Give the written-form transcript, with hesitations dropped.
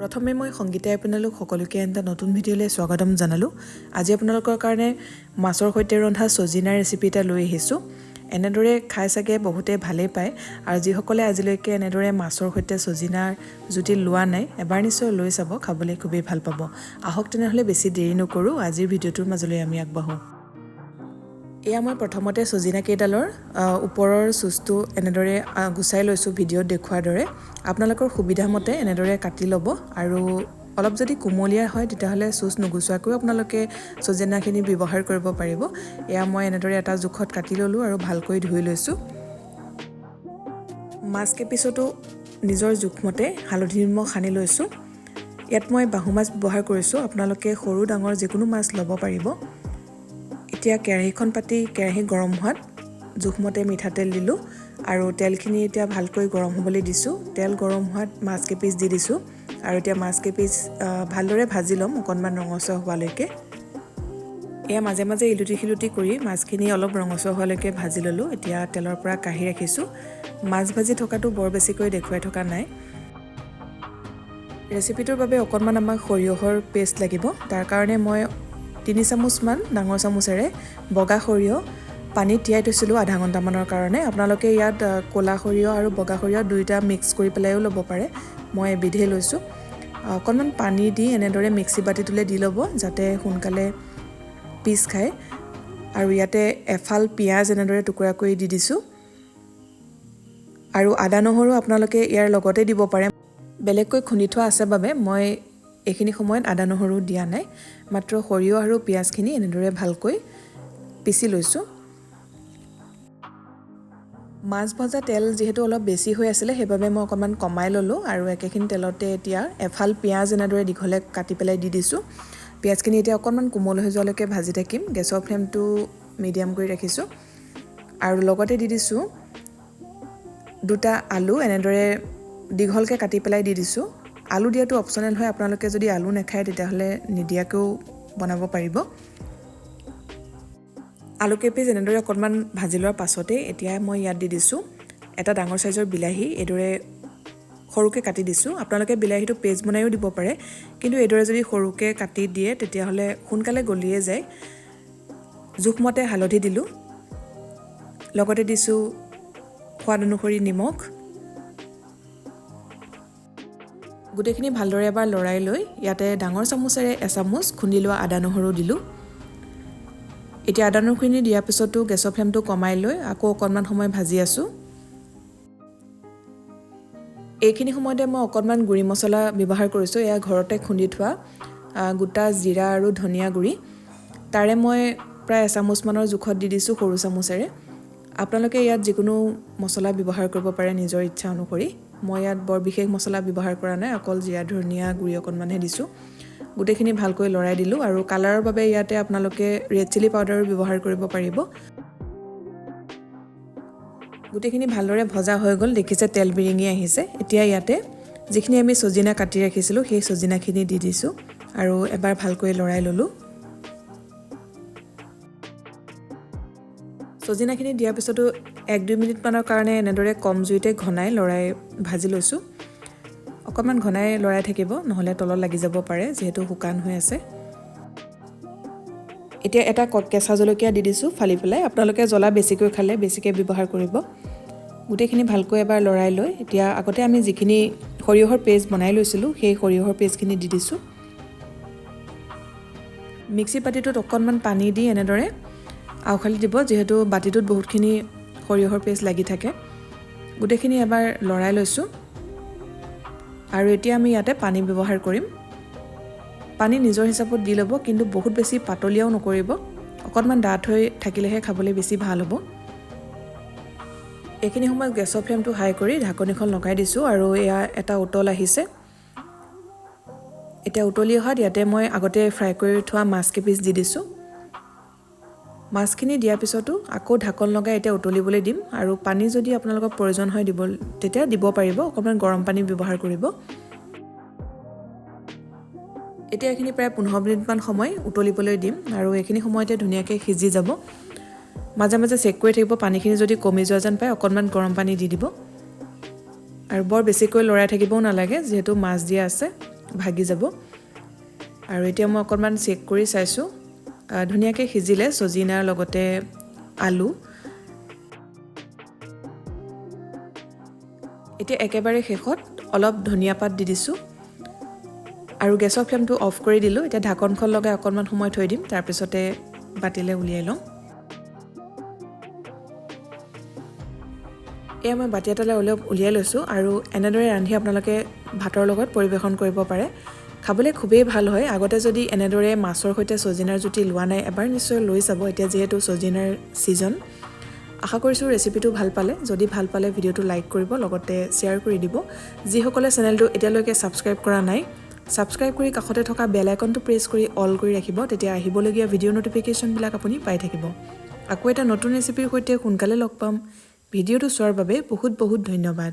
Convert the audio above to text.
প্ৰথমে মই সংগীতাই আপোনালোক সকলোকে এটা নতুন ভিডিঅ'লৈ স্বাগতম জনালোঁ। আজি আপোনালোকৰ কাৰণে মাছৰ সৈতে ৰন্ধা সজিনাৰ ৰেচিপি এটা লৈ আহিছোঁ। এনেদৰে খাই চাগে বহুতে ভালেই পায় আৰু যিসকলে আজিলৈকে এনেদৰে মাছৰ সৈতে সজিনাৰ জুতি লোৱা নাই এবাৰ নিশ্চয় লৈ চাব, খাবলৈ খুবেই ভাল পাব। আহক তেনেহ'লে বেছি দেৰি নকৰোঁ, আজিৰ ভিডিঅ'টোৰ মাজলৈ আমি আগবাঢ়োঁ। এয়া মই প্ৰথমতে সজিনা কেইডালৰ ওপৰৰ চুচটো এনেদৰে গুচাই লৈছোঁ ভিডিঅ'ত দেখুৱাৰ দৰে। আপোনালোকৰ সুবিধা মতে এনেদৰে কাটি ল'ব আৰু অলপ যদি কুমলীয়া হয় তেতিয়াহ'লে চুচ নুগুচোৱাকৈও আপোনালোকে সজিনাখিনি ব্যৱহাৰ কৰিব পাৰিব। এয়া মই এনেদৰে এটা জোখত কাটি ল'লোঁ আৰু ভালকৈ ধুই লৈছোঁ। মাছ কেইপিছতো নিজৰ জোখমতে হালধি নিমখ সানি লৈছোঁ। ইয়াত মই বাহু মাছ ব্যৱহাৰ কৰিছোঁ, আপোনালোকে সৰু ডাঙৰ যিকোনো মাছ ল'ব পাৰিব। এতিয়া কেৰাহীখন পাতি কেৰাহী গৰম হোৱাত জোখমতে মিঠাতেল দিলোঁ আৰু তেলখিনি এতিয়া ভালকৈ গৰম হ'বলৈ দিছোঁ। তেল গৰম হোৱাত মাছ কেইপিচ দি দিছোঁ আৰু এতিয়া মাছ কেইপিচ ভালদৰে ভাজি ল'ম অকণমান ৰঙচুৱা হোৱালৈকে। এয়া মাজে মাজে ইলুটি শিলুটি কৰি মাছখিনি অলপ ৰঙচুৱা হোৱালৈকে ভাজি ল'লোঁ। এতিয়া তেলৰ পৰা কাঢ়ি ৰাখিছোঁ। মাছ ভাজি থকাটো বৰ বেছিকৈ দেখুৱাই থকা নাই। ৰেচিপিটোৰ বাবে অকণমান আমাক সৰিয়হৰ পেষ্ট লাগিব। তাৰ কাৰণে মই 3 চামুচমান ডাঙৰ চামুচেৰে বগা সৰিয়হ পানীত তিয়াই থৈছিলোঁ আধা ঘণ্টামানৰ কাৰণে। আপোনালোকে ইয়াত ক'লা সৰিয়হ আৰু বগা সৰিয়হ দুয়োটা মিক্স কৰি পেলাইও ল'ব পাৰে। মই এবিধেই লৈছোঁ। অকণমান পানী দি এনেদৰে মিক্সি বাতিটোলৈ দি ল'ব যাতে সোনকালে পিচ খায়। আৰু ইয়াতে এফাল পিঁয়াজ এনেদৰে টুকুৰা কৰি দি দিছোঁ আৰু আদা নহৰু আপোনালোকে ইয়াৰ লগতে দিব পাৰে। বেলেগকৈ খুন্দি থোৱা আছে বাবে মই এইখিনি সময়ত আদা নহৰু দিয়া নাই, মাত্ৰ সৰিয়হ আৰু পিঁয়াজখিনি এনেদৰে ভালকৈ পিচি লৈছোঁ। মাছ ভজা তেল যিহেতু অলপ বেছি হৈ আছিলে সেইবাবে মই অকণমান কমাই ল'লোঁ আৰু একেখিনি তেলতে এতিয়া এফাল পিঁয়াজ এনেদৰে দীঘলে কাটি পেলাই দি দিছোঁ। পিঁয়াজখিনি এতিয়া অকণমান কোমল হৈ যোৱালৈকে ভাজি থাকিম। গেছৰ ফ্লেমটো মিডিয়াম কৰি ৰাখিছোঁ আৰু লগতে দি দিছোঁ 2টা আলু এনেদৰে দীঘলকৈ কাটি পেলাই দি দিছোঁ। আলু দিয়াটো অপশ্যনেল হয়, আপোনালোকে যদি আলু নাখায় তেতিয়াহ'লে নিদিয়াকৈও বনাব পাৰিব। আলু কেইপিচ এনেদৰে অকণমান ভাজি লোৱাৰ পাছতে এতিয়া মই ইয়াত দি দিছোঁ এটা ডাঙৰ চাইজৰ বিলাহী এইদৰে সৰুকৈ কাটি দিছোঁ। আপোনালোকে বিলাহীটো পেষ্ট বনাইও দিব পাৰে, কিন্তু এইদৰে যদি সৰুকৈ কাটি দিয়ে তেতিয়াহ'লে সোনকালে গলিয়ে যায়। জোখমতে হালধি দিলোঁ, লগতে দিছোঁ সোৱাদ অনুসৰি নিমখ। গোটেইখিনি ভালদৰে এবাৰ লৰাই লৈ ইয়াতে ডাঙৰ চামুচেৰে এচামুচ খুন্দি লোৱা আদা নহৰু দিলোঁ। এতিয়া আদা নহৰুখিনি দিয়াৰ পিছতো গেছৰ ফ্লেমটো কমাই লৈ আকৌ অকণমান সময় ভাজি আছোঁ। এইখিনি সময়তে মই অকণমান গুড়ি মছলা ব্যৱহাৰ কৰিছোঁ। এয়া ঘৰতে খুন্দি থোৱা গোটা জিৰা আৰু ধনিয়া গুড়ি, তাৰে মই প্ৰায় এচামুচমানৰ জোখত দি দিছোঁ সৰু চামুচেৰে। আপোনালোকে ইয়াত যিকোনো মছলা ব্যৱহাৰ কৰিব পাৰে নিজৰ ইচ্ছা অনুসৰি। মই ইয়াত বৰ বিশেষ মছলা ব্যৱহাৰ কৰা নাই, অকল জিৰা ধনিয়া গুড়ি অকণমানহে দিছোঁ। গোটেইখিনি ভালকৈ লৰাই দিলোঁ আৰু কালাৰৰ বাবে ইয়াতে আপোনালোকে ৰেড চিলি পাউডাৰো ব্যৱহাৰ কৰিব পাৰিব। গোটেইখিনি ভালদৰে ভজা হৈ গ'ল, দেখিছে তেল বিৰিঙি আহিছে। এতিয়া ইয়াতে যিখিনি আমি সজিনা কাটি ৰাখিছিলোঁ সেই সজিনাখিনি দি দিছোঁ আৰু এবাৰ ভালকৈ লৰাই ল'লোঁ। সজিনাখিনি দিয়াৰ পিছতো 1-2 মিনিটমানৰ কাৰণে এনেদৰে কম জুইতে ঘনাই লৰাই ভাজি লৈছোঁ। অকণমান ঘনাই লৰাই থাকিব, নহ'লে তলত লাগি যাব পাৰে যিহেতু শুকান হৈ আছে। এতিয়া এটা কেঁচা জলকীয়া দি দিছোঁ ফালি পেলাই। আপোনালোকে জ্বলা বেছিকৈ খালে বেছিকৈ ব্যৱহাৰ কৰিব। গোটেইখিনি ভালকৈ এবাৰ লৰাই লৈ এতিয়া আগতে আমি যিখিনি সৰিয়হৰ পেষ্ট বনাই লৈছিলোঁ সেই সৰিয়হৰ পেষ্টখিনি দি দিছোঁ। মিক্সি বাতিটোত অকণমান পানী দি এনেদৰে আউখালি দিব, যিহেতু বাতিটোত বহুতখিনি সৰিয়হৰ পেষ্ট লাগি থাকে। গোটেইখিনি এবাৰ লৰাই লৈছোঁ আৰু এতিয়া আমি ইয়াতে পানী ব্যৱহাৰ কৰিম। পানী নিজৰ হিচাপত দি ল'ব, কিন্তু বহুত বেছি পাতলীয়াও নকৰিব, অকণমান ডাঠ হৈ থাকিলেহে খাবলৈ বেছি ভাল হ'ব। এইখিনি সময়ত গেছৰ ফ্লেমটো হাই কৰি ঢাকনিখন লগাই দিছোঁ আৰু এয়া এটা উতল আহিছে। এতিয়া উতলি অহাত ইয়াতে মই আগতে ফ্ৰাই কৰি থোৱা মাছ কেইপিচ দি দিছোঁ। মাছখিনি দিয়াৰ পিছতো আকৌ ঢাকন লগাই এতিয়া উতলিবলৈ দিম আৰু পানী যদি আপোনালোকৰ প্ৰয়োজন হয় তেতিয়া দিব পাৰিব। অকণমান গৰম পানী ব্যৱহাৰ কৰিব। এতিয়া এইখিনি প্ৰায় 15 মিনিটমান সময় উতলিবলৈ দিম আৰু এইখিনি সময়তে ধুনীয়াকৈ সিজি যাব। মাজে মাজে চেক কৰি থাকিব, পানীখিনি যদি কমি যোৱা যেন পায় অকণমান গৰম পানী দি দিব আৰু বৰ বেছিকৈ লৰাই থাকিবও নালাগে যিহেতু মাছ দিয়া আছে। ভাগি যাব আৰু এতিয়া মই অকণমান চেক কৰি চাইছোঁ ধুনীয়াকৈ সিজিলে সজিনাৰ লগতে আলু এতিয়া একেবাৰে শেষত অলপ ধনিয়া পাত দি দিছোঁ আৰু গেছৰ ফ্লেমটো অফ কৰি দিলোঁ এতিয়া ঢাকনখন লগাই অকণমান সময় থৈ দিম তাৰপিছতে বাতিলে উলিয়াই ল'ম এয়া মই বাতি এটালৈ অলপ উলিয়াই লৈছোঁ আৰু এনেদৰে ৰান্ধি আপোনালোকে ভাতৰ লগত পৰিৱেশন কৰিব পাৰে খাবলৈ খুবেই ভাল হয় আগতে যদি এনেদৰে মাছৰ সৈতে সজিনাৰ জুতি লোৱা নাই এবাৰ নিশ্চয় লৈ চাব এতিয়া যিহেতু সজিনাৰ ছিজন আশা কৰিছোঁ ৰেচিপিটো ভাল পালে যদি ভাল পালে ভিডিঅ'টো লাইক কৰিব লগতে শ্বেয়াৰ কৰি দিব যিসকলে চেনেলটো এতিয়ালৈকে ছাবস্ক্ৰাইব কৰা নাই ছাবস্ক্ৰাইব কৰি কাষতে থকা বেল আইকনটো প্ৰেছ কৰি অল কৰি ৰাখিব তেতিয়া আহিবলগীয়া ভিডিঅ' নটিফিকেশ্যনবিলাক আপুনি পাই থাকিব আকৌ এটা নতুন ৰেচিপিৰ সৈতে সোনকালে লগ পাম ভিডিঅ'টো চোৱাৰ বাবে বহুত বহুত ধন্যবাদ